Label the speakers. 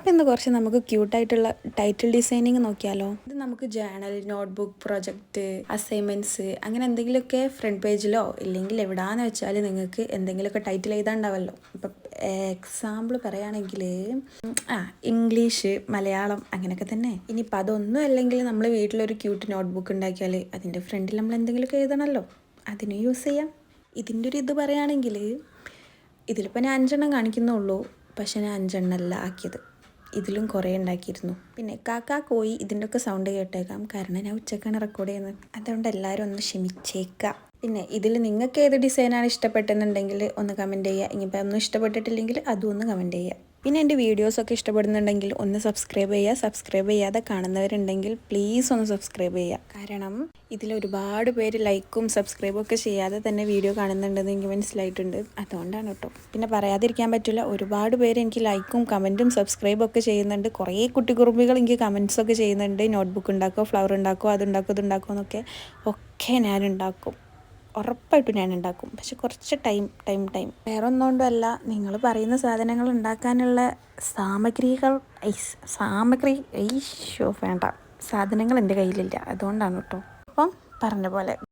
Speaker 1: അപ്പോൾ ഇന്ന് കുറച്ച് നമുക്ക് ക്യൂട്ടായിട്ടുള്ള ടൈറ്റിൽ ഡിസൈനിങ് നോക്കിയാലോ. ഇത് നമുക്ക് ജേണൽ, നോട്ട്ബുക്ക്, പ്രൊജക്റ്റ്, അസൈൻമെൻറ്റ്സ് അങ്ങനെ എന്തെങ്കിലുമൊക്കെ ഫ്രണ്ട് പേജിലോ ഇല്ലെങ്കിൽ എവിടെയാണെന്ന് വെച്ചാൽ നിങ്ങൾക്ക് എന്തെങ്കിലുമൊക്കെ ടൈറ്റിൽ എഴുതാണ്ടാവല്ലോ. ഇപ്പം എക്സാമ്പിൾ പറയുകയാണെങ്കിൽ ഇംഗ്ലീഷ്, മലയാളം അങ്ങനെയൊക്കെ തന്നെ. ഇനിയിപ്പോൾ അതൊന്നും അല്ലെങ്കിൽ നമ്മൾ വീട്ടിലൊരു ക്യൂട്ട് നോട്ട്ബുക്ക് ഉണ്ടാക്കിയാൽ അതിൻ്റെ ഫ്രണ്ടിൽ നമ്മൾ എന്തെങ്കിലുമൊക്കെ എഴുതണമല്ലോ, അതിന് യൂസ് ചെയ്യാം. ഇതിൻ്റെ ഒരു ഇത് പറയുകയാണെങ്കിൽ ഇതിലിപ്പോൾ ഞാൻ 5 എണ്ണം കാണിക്കുന്നുള്ളൂ, പക്ഷെ ഞാൻ 5 എണ്ണമല്ല ആക്കിയത്, ഇതിലും കുറേ ഉണ്ടാക്കിയിരുന്നു. പിന്നെ കാക്ക കോയി ഇതിൻ്റെയൊക്കെ സൗണ്ട് കേട്ടേക്കാം, കാരണം ഞാൻ ഉച്ചക്കാണ് റെക്കോർഡ് ചെയ്യുന്നത്, അതുകൊണ്ട് എല്ലാവരും ഒന്ന് ക്ഷമിച്ചേക്കാം. പിന്നെ ഇതിൽ നിങ്ങൾക്ക് ഏത് ഡിസൈനാണ് ഇഷ്ടപ്പെട്ടെന്നുണ്ടെങ്കിൽ ഒന്ന് കമൻറ്റ് ചെയ്യുക. ഇനിയിപ്പോൾ ഒന്നും ഇഷ്ടപ്പെട്ടിട്ടില്ലെങ്കിൽ അതും ഒന്ന് കമൻറ്റ് ചെയ്യുക. പിന്നെ എൻ്റെ വീഡിയോസൊക്കെ ഇഷ്ടപ്പെടുന്നുണ്ടെങ്കിൽ ഒന്ന് സബ്സ്ക്രൈബ് ചെയ്യുക. സബ്സ്ക്രൈബ് ചെയ്യാതെ കാണുന്നവരുണ്ടെങ്കിൽ പ്ലീസ് ഒന്ന് സബ്സ്ക്രൈബ് ചെയ്യുക. കാരണം ഇതിലൊരുപാട് പേര് ലൈക്കും സബ്സ്ക്രൈബും ഒക്കെ ചെയ്യാതെ തന്നെ വീഡിയോ കാണുന്നുണ്ടെന്ന് എനിക്ക് മനസ്സിലായിട്ടുണ്ട്, അതുകൊണ്ടാണ് കേട്ടോ. പിന്നെ പറയാതിരിക്കാൻ പറ്റില്ല, ഒരുപാട് പേര് എനിക്ക് ലൈക്കും കമൻറ്റും സബ്സ്ക്രൈബും ഒക്കെ ചെയ്യുന്നുണ്ട്. കുറേ കുട്ടിക്കുറുമ്പികൾ എനിക്ക് കമൻറ്റ്സൊക്കെ ചെയ്യുന്നുണ്ട്, നോട്ട്ബുക്ക് ഉണ്ടാക്കുമോ, ഫ്ലവർ ഉണ്ടാക്കുമോ, അതുണ്ടാക്കുമോ ഇതുണ്ടാക്കുമോ എന്നൊക്കെ. ഒക്കെ ഞാനുണ്ടാക്കും, ഉറപ്പായിട്ടും ഞാൻ ഉണ്ടാക്കും. പക്ഷെ കുറച്ച് ടൈം വേറെ ഒന്നുകൊണ്ടല്ല, നിങ്ങൾ പറയുന്ന സാധനങ്ങൾ ഉണ്ടാക്കാനുള്ള സാമഗ്രികൾ വേണ്ട, സാധനങ്ങൾ എൻ്റെ കയ്യിലില്ല, അതുകൊണ്ടാണ് കേട്ടോ. അപ്പം പറഞ്ഞ പോലെ